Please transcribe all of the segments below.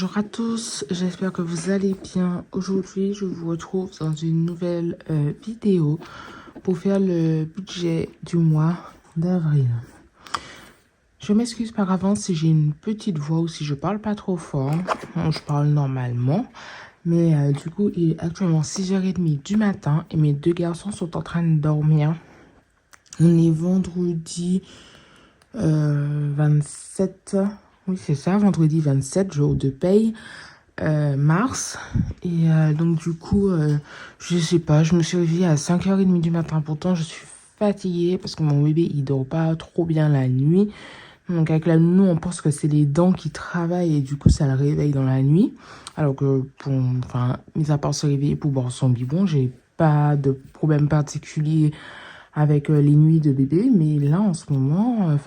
Bonjour à tous, j'espère que vous allez bien. Aujourd'hui, je vous retrouve dans une nouvelle vidéo pour faire le budget du mois d'avril. Je m'excuse par avance si j'ai une petite voix ou si je parle pas trop fort. Bon, je parle normalement, mais du coup, il est actuellement 6h30 du matin et mes deux garçons sont en train de dormir. On est vendredi 27... Oui, c'est ça, vendredi 27, jour de paye, mars. Et donc, du coup, je sais pas, je me suis réveillée à 5h30 du matin. Pourtant, je suis fatiguée parce que mon bébé, il dort pas trop bien la nuit. Donc, avec la nounou, on pense que c'est les dents qui travaillent et du coup, ça le réveille dans la nuit. Alors que, enfin, mis à part se réveiller pour boire son biberon, j'ai pas de problème particulier avec les nuits de bébé. Mais là, en ce moment,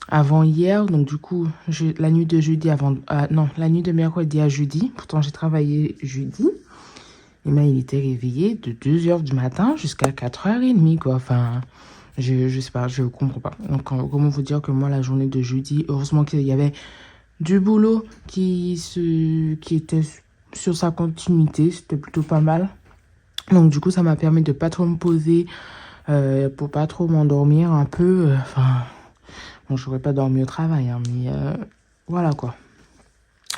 avant hier, donc du coup, la nuit de jeudi non, la nuit de mercredi à jeudi, pourtant j'ai travaillé jeudi, et ben il était réveillé de 2h du matin jusqu'à 4h30, quoi. Enfin, je sais pas, je comprends pas. Donc, comment vous dire que moi, la journée de jeudi, heureusement qu'il y avait du boulot qui était sur sa continuité, c'était plutôt pas mal. Donc, du coup, ça m'a permis de pas trop me poser, pour pas trop m'endormir un peu, bon, je n'aurais pas dormi au travail, hein, mais voilà quoi.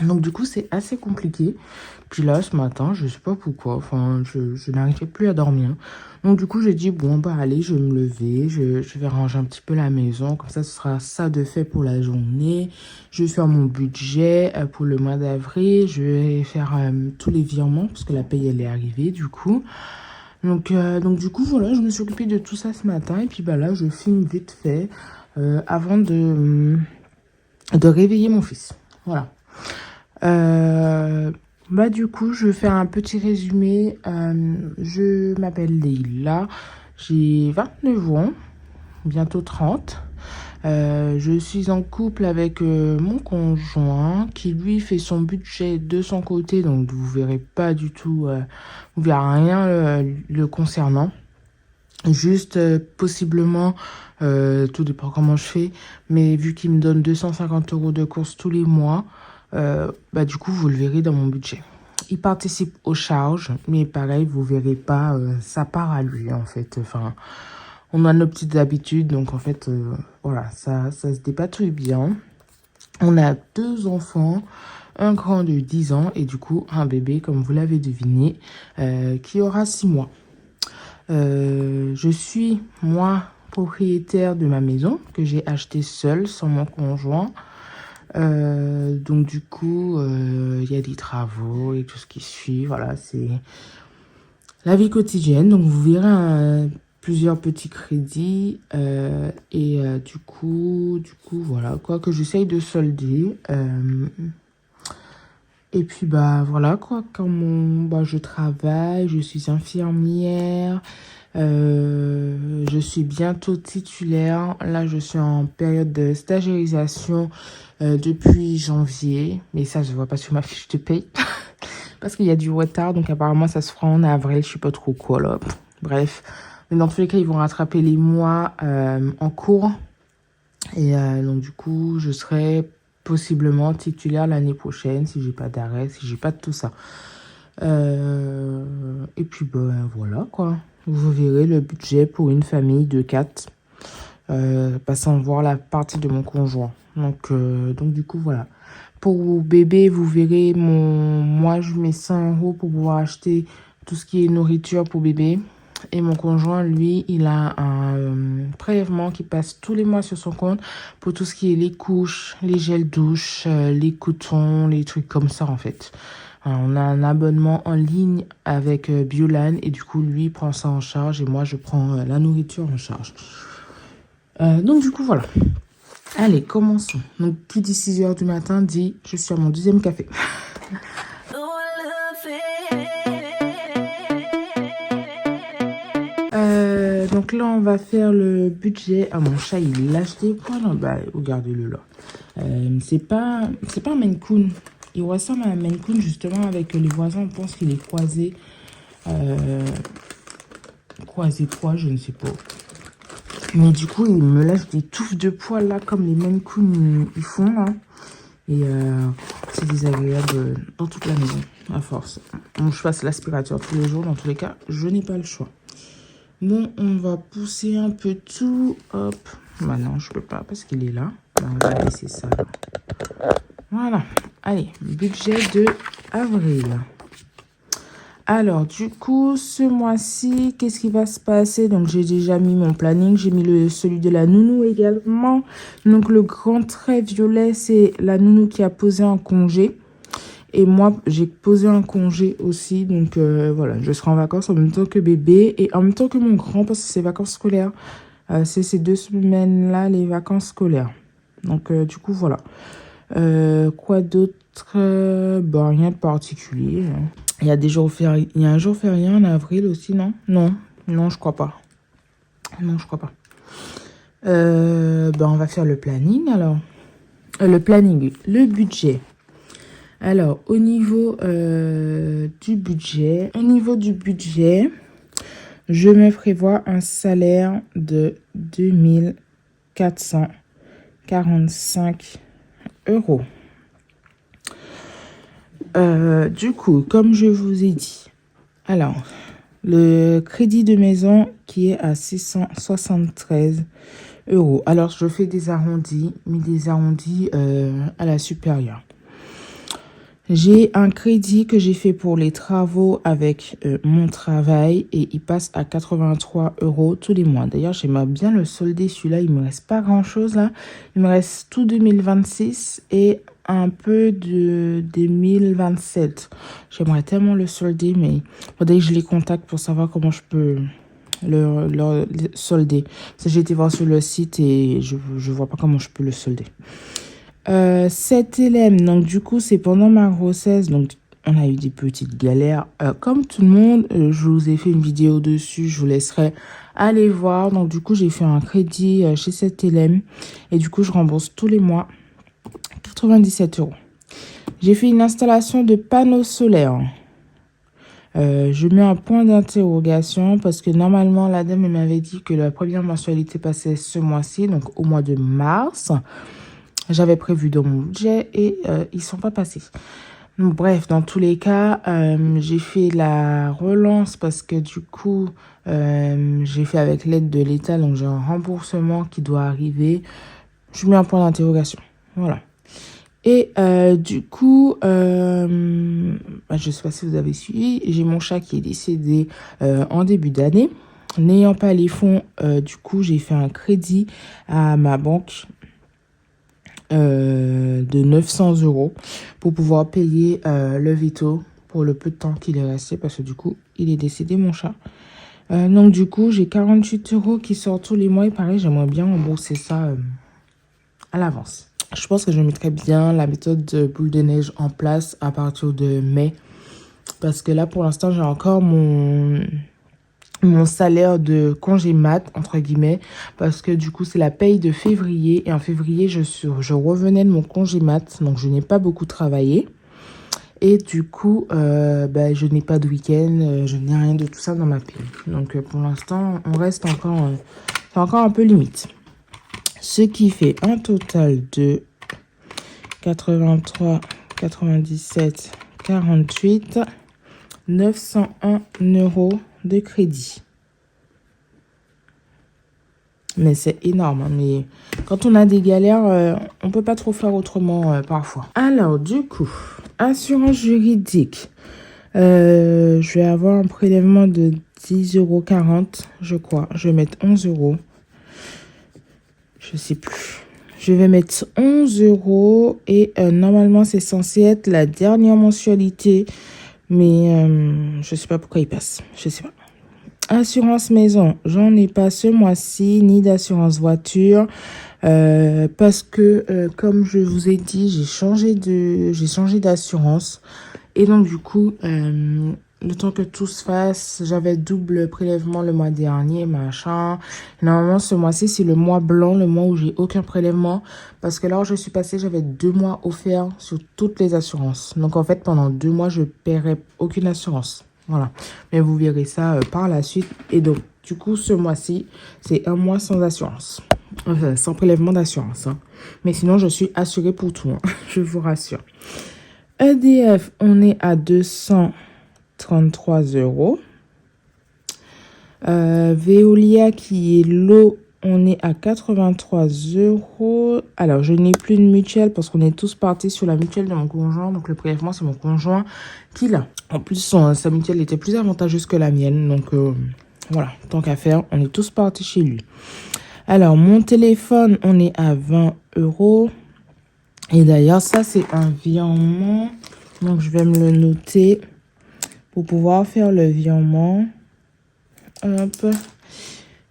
Donc du coup, c'est assez compliqué. Puis là, ce matin, je sais pas pourquoi, enfin, je n'arrivais plus à dormir. Donc du coup, j'ai dit, bon, bah allez, je vais me lever, je vais ranger un petit peu la maison. Comme ça, ce sera ça de fait pour la journée. Je vais faire mon budget pour le mois d'avril. Je vais faire tous les virements, parce que la paye, elle est arrivée, du coup. Donc du coup, voilà, je me suis occupée de tout ça ce matin. Et puis bah là, je filme vite fait. Avant de réveiller mon fils. Voilà. Bah du coup, je vais faire un petit résumé. Je m'appelle Leïla. J'ai 29 ans, bientôt 30. Je suis en couple avec mon conjoint qui lui fait son budget de son côté. Donc vous verrez pas du tout, vous verrez rien le concernant. Juste possiblement, tout dépend comment je fais, mais vu qu'il me donne 250 € de course tous les mois, bah du coup vous le verrez dans mon budget. Il participe aux charges, mais pareil, vous verrez pas sa part à lui en fait. Enfin, on a nos petites habitudes, donc en fait, voilà, ça se dépatouille bien. On a 2 enfants, un grand de 10 ans et du coup un bébé, comme vous l'avez deviné, qui aura 6 mois. Je suis, moi, propriétaire de ma maison que j'ai achetée seule, sans mon conjoint. Donc, du coup, il y a des travaux et tout ce qui suit. Voilà, c'est la vie quotidienne. Donc, vous verrez plusieurs petits crédits. Du coup, voilà, quoi que j'essaye de solder. Et puis, bah, voilà, quoi, bah, je travaille, je suis infirmière, je suis bientôt titulaire. Là, je suis en période de stagiarisation depuis janvier, mais ça, je ne vois pas sur ma fiche de paye, parce qu'il y a du retard, donc apparemment, ça se fera en avril, je sais pas trop quoi, là. Bref, mais dans tous les cas, ils vont rattraper les mois en cours, et donc, du coup, je serai possiblement titulaire l'année prochaine si j'ai pas d'arrêt, si j'ai pas de tout ça. Et puis ben voilà quoi. Vous verrez le budget pour une famille de 4. Passant voir la partie de mon conjoint. Donc du coup voilà. Pour bébé, vous verrez moi je mets 100 € pour pouvoir acheter tout ce qui est nourriture pour bébé. Et mon conjoint, lui, il a un prélèvement qui passe tous les mois sur son compte pour tout ce qui est les couches, les gels douche, les cotons, les trucs comme ça, en fait. On a un abonnement en ligne avec Biolan et du coup, lui, il prend ça en charge et moi, je prends la nourriture en charge. Donc, du coup, voilà. Allez, commençons. Donc, qui dit 6h du matin dit « Je suis à mon 2e café ». Donc là, on va faire le budget. Ah, mon chat, il lâche des poils. Bah, regardez-le là. C'est pas un Maine Coon. Il ressemble à un Maine Coon, justement, avec les voisins. On pense qu'il est croisé. Croisé quoi, je ne sais pas. Mais du coup, il me lâche des touffes de poils là, comme les Maine Coon ils font là. Et c'est désagréable dans toute la maison, à force. Bon, je passe l'aspirateur tous les jours, dans tous les cas, je n'ai pas le choix. Bon, on va pousser un peu tout. Hop. Bah non, je peux pas parce qu'il est là. Bah, on va laisser ça là. Voilà. Allez, budget de avril. Alors, du coup, ce mois-ci, qu'est-ce qui va se passer? Donc, j'ai déjà mis mon planning. J'ai mis celui de la nounou également. Donc, le grand trait violet, c'est la nounou qui a posé un congé. Et moi, j'ai posé un congé aussi. Donc, voilà, je serai en vacances en même temps que bébé. Et en même temps que mon grand, parce que c'est vacances scolaires. C'est ces 2 semaines-là, les vacances scolaires. Donc, du coup, voilà. Quoi d'autre? Bon, rien de particulier. Il y a des jours fériés. Il y a un jour férié en avril aussi, non? Non, non, je crois pas. Non, je crois pas. On va faire le planning alors. Le planning, le budget. Alors, au niveau du budget, je me prévois un salaire de 2445 euros. Du coup, comme je vous ai dit, alors, le crédit de maison qui est à 673 euros. Alors, je fais des arrondis, mais des arrondis à la supérieure. J'ai un crédit que j'ai fait pour les travaux avec mon travail et il passe à 83 euros tous les mois. D'ailleurs, j'aimerais bien le solder celui-là. Il me reste pas grand-chose là. Il me reste tout 2026 et un peu de 2027. J'aimerais tellement le solder, mais il faudrait que je les contacte pour savoir comment je peux le solder. Parce que j'ai été voir sur le site et je vois pas comment je peux le solder. 7 LM, donc du coup c'est pendant ma grossesse, donc on a eu des petites galères comme tout le monde. Je vous ai fait une vidéo dessus, je vous laisserai aller voir. Donc du coup j'ai fait un crédit chez 7 LM et du coup je rembourse tous les mois 97 euros. J'ai fait une installation de panneaux solaires. Je mets un point d'interrogation parce que normalement la dame m'avait dit que la première mensualité passait ce mois-ci, donc au mois de mars. J'avais prévu dans mon budget et ils sont pas passés. Donc, bref, dans tous les cas, j'ai fait la relance parce que du coup, j'ai fait avec l'aide de l'État. Donc, j'ai un remboursement qui doit arriver. Je mets un point d'interrogation. Voilà. Et du coup, je ne sais pas si vous avez suivi, j'ai mon chat qui est décédé en début d'année. N'ayant pas les fonds, du coup, j'ai fait un crédit à ma banque de 900 euros pour pouvoir payer le veto pour le peu de temps qu'il est resté parce que du coup il est décédé mon chat. Donc du coup j'ai 48 euros qui sortent tous les mois et pareil j'aimerais bien rembourser ça à l'avance. Je pense que je mettrai bien la méthode de boule de neige en place à partir de mai parce que là pour l'instant j'ai encore mon salaire de congé mat, entre guillemets, parce que du coup, c'est la paye de février. Et en février, je revenais de mon congé mat, donc je n'ai pas beaucoup travaillé. Et du coup, je n'ai pas de week-end, je n'ai rien de tout ça dans ma paye. Donc, pour l'instant, on reste encore, c'est encore un peu limite. Ce qui fait un total de 83, 97, 48, 901 euros de crédit. Mais c'est énorme, hein, mais quand on a des galères, on peut pas trop faire autrement parfois. Alors, du coup, assurance juridique. Je vais avoir un prélèvement de 10,40 €, je crois. Je vais mettre 11 euros. Je sais plus. Je vais mettre 11 euros et normalement, c'est censé être la dernière mensualité. Mais je sais pas pourquoi il passe. Je sais pas. Assurance maison, j'en ai pas ce mois-ci, ni d'assurance voiture. Parce que, comme je vous ai dit, j'ai changé d'assurance. Et donc, du coup, le temps que tout se fasse, j'avais double prélèvement le mois dernier, machin. Normalement, ce mois-ci, c'est le mois blanc, le mois où j'ai aucun prélèvement. Parce que là où je suis passée, j'avais 2 mois offerts sur toutes les assurances. Donc, en fait, pendant 2 mois, je ne paierai aucune assurance. Voilà. Mais vous verrez ça par la suite. Et donc, du coup, ce mois-ci, c'est un mois sans assurance. Enfin, sans prélèvement d'assurance. Hein. Mais sinon, je suis assurée pour tout. Hein. Je vous rassure. EDF, on est à 233 euros. Veolia, qui est l'eau, on est à 83 euros. Alors, je n'ai plus de mutuelle parce qu'on est tous partis sur la mutuelle de mon conjoint. Donc, le prélèvement, c'est mon conjoint qui l'a. En plus, sa mutuelle était plus avantageuse que la mienne. Donc, voilà, tant qu'à faire, on est tous partis chez lui. Alors, mon téléphone, on est à 20 euros. Et d'ailleurs, ça, c'est un virement. Donc, je vais me le noter pour pouvoir faire le virement. Hop.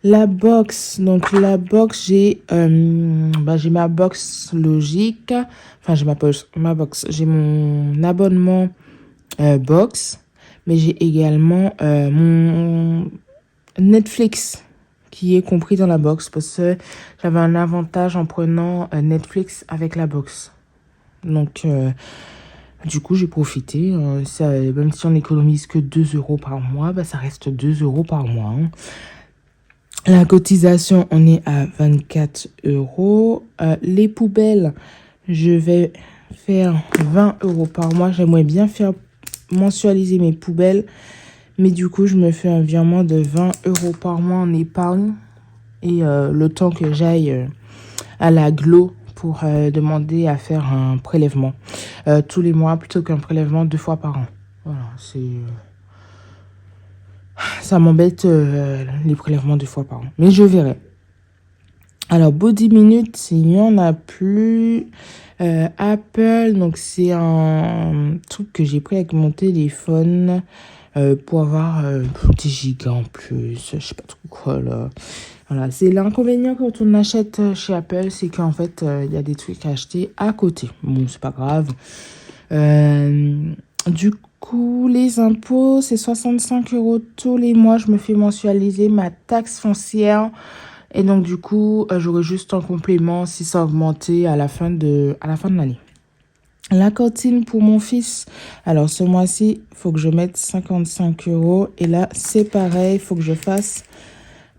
La box. Donc, la box, j'ai ma box logique. Enfin, j'ai ma box. J'ai mon abonnement box. Mais j'ai également mon Netflix qui est compris dans la box parce que j'avais un avantage en prenant Netflix avec la box. Donc, du coup, j'ai profité. Même si on n'économise que 2 euros par mois, bah, ça reste 2 euros par mois. Hein. La cotisation, on est à 24 euros. Les poubelles, je vais faire 20 euros par mois. J'aimerais bien faire mensualiser mes poubelles. Mais du coup, je me fais un virement de 20 euros par mois en épargne. Et le temps que j'aille à l'agglo pour demander à faire un prélèvement tous les mois plutôt qu'un prélèvement 2 fois par an. Voilà, ça m'embête les prélèvements 2 fois par an. Mais je verrai. Alors, Body Minute, il n'y en a plus. Apple, donc c'est un truc que j'ai pris avec mon téléphone pour avoir des gigas en plus. Je sais pas trop quoi là. Voilà, c'est l'inconvénient quand on achète chez Apple, c'est qu'en fait, il y a des trucs à acheter à côté. Bon, c'est pas grave. Du coup, les impôts, c'est 65 euros tous les mois. Je me fais mensualiser ma taxe foncière. Et donc, du coup, j'aurai juste un complément si ça a augmenté à la fin de l'année. La cantine pour mon fils. Alors, ce mois-ci, il faut que je mette 55 euros. Et là, c'est pareil, il faut que je fasse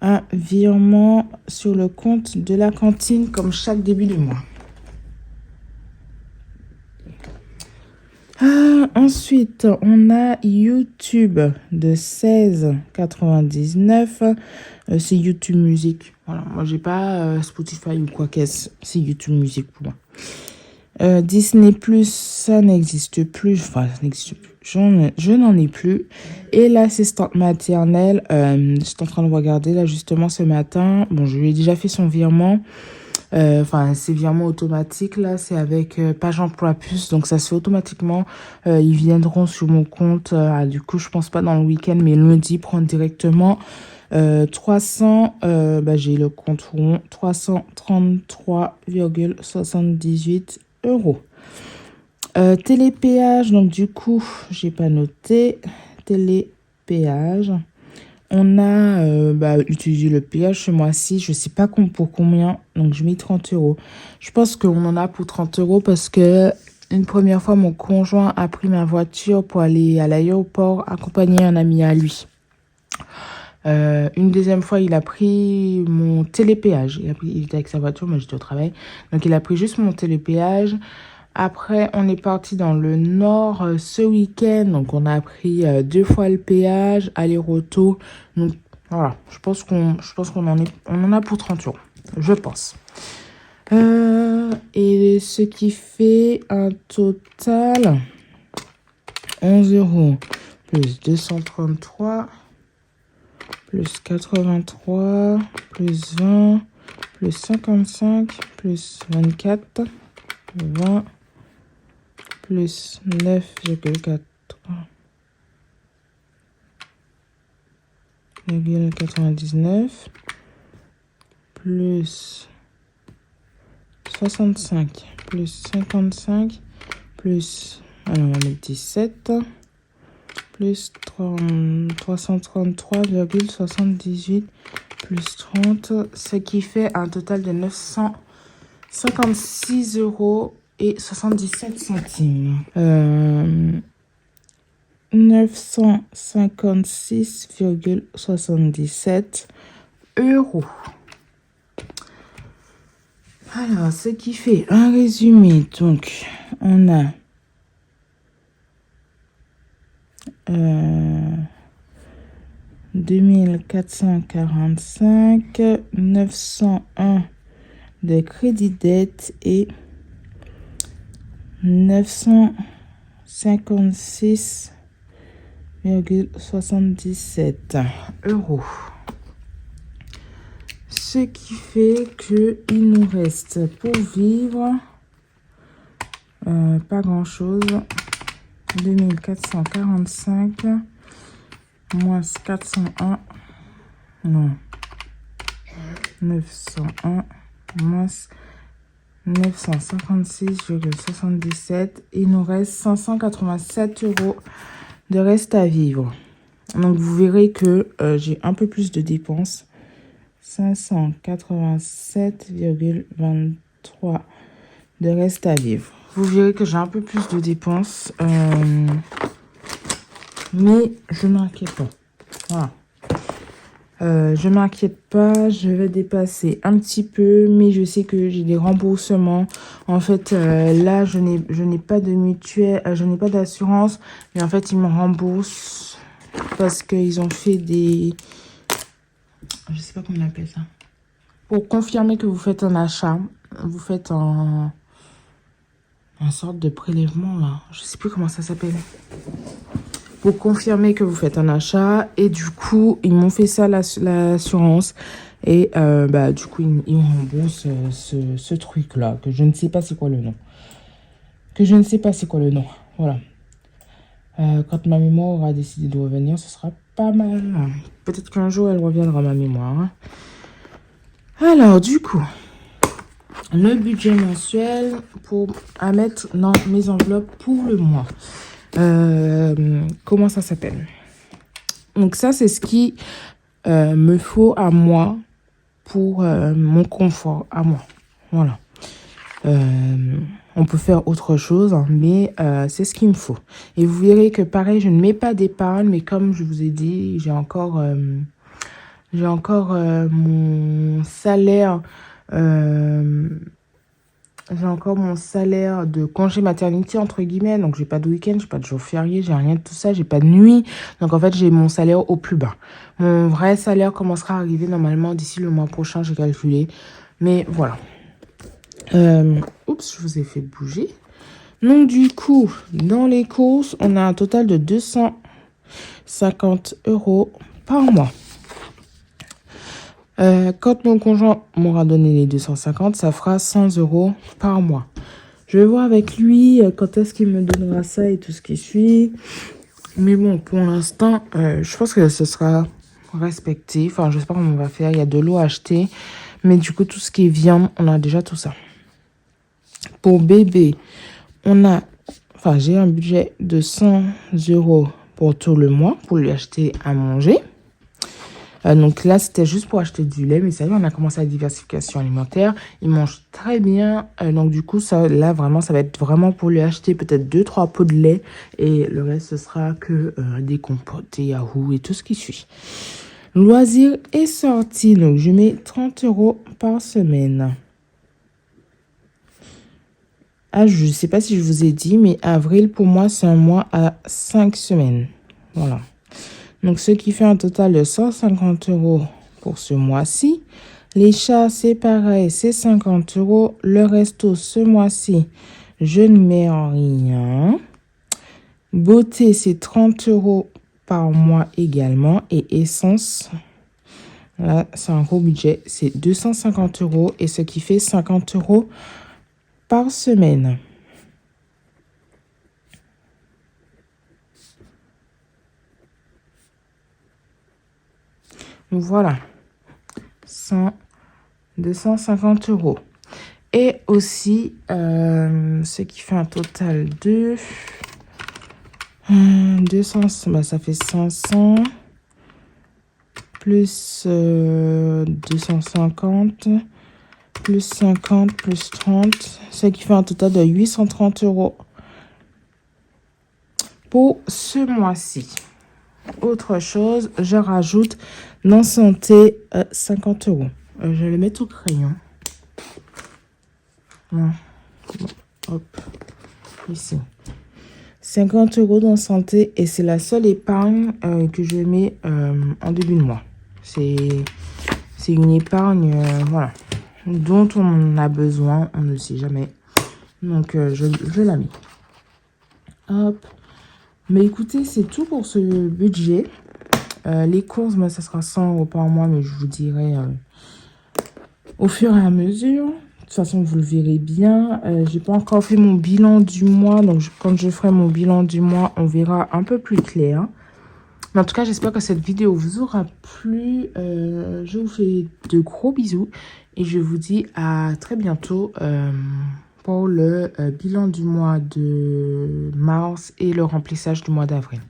un virement sur le compte de la cantine comme chaque début du mois. Ensuite, on a YouTube de 16,99. C'est YouTube Music. Voilà, moi, j'ai pas Spotify ou quoi qu'est-ce. C'est YouTube Music pour moi. Disney+, ça n'existe plus. Enfin, ça n'existe plus. Je n'en ai plus. Et l'assistante maternelle, je suis en train de regarder là justement ce matin. Bon, je lui ai déjà fait son virement. Enfin, ces virements automatiques là, c'est avec Page Emploi Plus, donc ça se fait automatiquement. Ils viendront sur mon compte. Du coup, je pense pas dans le week-end, mais lundi, prendre directement 300. J'ai le compte rond 333,78 euros. Télépéage, donc du coup, j'ai pas noté. Télépéage. On a utilisé le péage ce mois-ci. Je sais pas pour combien. Donc, je mets 30 euros. Je pense qu'on en a pour 30 euros parce que une première fois, mon conjoint a pris ma voiture pour aller à l'aéroport accompagner un ami à lui. Une deuxième fois, il a pris mon télépéage. Il était avec sa voiture, mais j'étais au travail. Donc, il a pris juste mon télépéage. Après, on est parti dans le nord ce week-end. Donc, on a pris 2 fois le péage, aller-retour. Donc, voilà. Je pense qu'on en a pour 30 euros. Je pense. Et ce qui fait un total 11 euros plus 233 plus 83 plus 20 plus 55 plus 24 20 plus 9,99 plus 65 plus 55 plus, alors on va mettre 17 plus 333,78 plus 30, ce qui fait un total de 956 euros et 77 centimes. 956,77 euros. Alors, ce qui fait un résumé. Donc, on a 2445, 901 de crédit dette et 956,77 euros. Ce qui fait qu'il nous reste pour vivre pas grand chose. 2445 moins 401, non, 901 moins 956,77. Il nous reste 587 euros de reste à vivre. Donc vous verrez que j'ai un peu plus de dépenses. 587,23 de reste à vivre. Vous verrez que j'ai un peu plus de dépenses. Mais je ne m'inquiète pas. Voilà. Je ne m'inquiète pas. Je vais dépasser un petit peu. Mais je sais que j'ai des remboursements. En fait, là, je n'ai pas de mutuelle. Je n'ai pas d'assurance. Mais en fait, ils me remboursent. Parce qu'ils ont fait des... Je ne sais pas comment on appelle ça. Pour confirmer que vous faites un achat. Vous faites un sorte de prélèvement, là. Je ne sais plus comment ça s'appelle. Pour confirmer que vous faites un achat. Et du coup, ils m'ont fait ça, l'assurance. Et du coup, ils me remboursent ce truc-là. Que je ne sais pas c'est quoi le nom. Voilà. Quand ma mémoire aura décidé de revenir, ce sera pas mal. Peut-être qu'un jour, elle reviendra, ma mémoire. Alors, du coup, le budget mensuel à mettre dans mes enveloppes pour le mois. Comment ça s'appelle? Donc ça, c'est ce qui me faut à moi pour mon confort à moi. Voilà. On peut faire autre chose, hein, mais c'est ce qu'il me faut. Et vous verrez que pareil, je ne mets pas d'épargne, mais comme je vous ai dit, j'ai encore mon salaire. J'ai encore mon salaire de congé maternité, entre guillemets. Donc, j'ai pas de week-end, j'ai pas de jour férié, j'ai rien de tout ça, j'ai pas de nuit. Donc, en fait, j'ai mon salaire au plus bas. Mon vrai salaire commencera à arriver normalement d'ici le mois prochain, j'ai calculé. Mais voilà. Oups, je vous ai fait bouger. Donc, du coup, dans les courses, on a un total de 250 euros par mois. Quand mon conjoint m'aura donné les 250, ça fera 100 euros par mois. Je vais voir avec lui quand est-ce qu'il me donnera ça et tout ce qui suit. Mais bon, pour l'instant, je pense que ce sera respecté. Enfin, je sais pas comment on va faire. Il y a de l'eau à acheter. Mais du coup, tout ce qui est viande, on a déjà tout ça. Pour bébé, j'ai un budget de 100 euros pour tout le mois pour lui acheter à manger. Donc là, c'était juste pour acheter du lait. Mais ça y est, on a commencé la diversification alimentaire. Il mange très bien. Donc du coup, ça va être vraiment pour lui acheter peut-être 2-3 pots de lait. Et le reste, ce sera que des compotes, des yaourts et tout ce qui suit. Loisirs et sorties. Donc je mets 30 euros par semaine. Je ne sais pas si je vous ai dit, mais avril, pour moi, c'est un mois à 5 semaines. Voilà. Donc, ce qui fait un total de 150 euros pour ce mois-ci. Les chats, c'est pareil, c'est 50 euros. Le resto, ce mois-ci, je ne mets rien. Beauté, c'est 30 euros par mois également. Et essence, là, c'est un gros budget. C'est 250 euros et ce qui fait 50 euros par semaine. Voilà, 250 euros. Et aussi, ce qui fait un total de 200, ça fait 500 plus 250 plus 50 plus 30, ce qui fait un total de 830 euros pour ce mois-ci. Autre chose, je rajoute dans santé 50 euros. Je le mets au crayon. Non. Hop, ici. 50 € dans santé et c'est la seule épargne que je mets en début de mois. C'est une épargne voilà, dont on a besoin, on ne sait jamais. Donc, je la mets. Hop. Mais écoutez, c'est tout pour ce budget. Les courses, moi, ça sera 100 € par mois, mais je vous dirai au fur et à mesure. De toute façon, vous le verrez bien. J'ai pas encore fait mon bilan du mois. Donc, quand je ferai mon bilan du mois, on verra un peu plus clair. Mais en tout cas, j'espère que cette vidéo vous aura plu. Je vous fais de gros bisous. Et je vous dis à très bientôt pour le bilan du mois de mars et le remplissage du mois d'avril.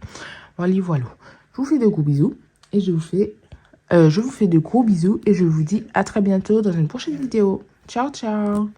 Voilà, voilà. Je vous fais de gros bisous. Et je vous fais de gros bisous. Et je vous dis à très bientôt dans une prochaine vidéo. Ciao, ciao.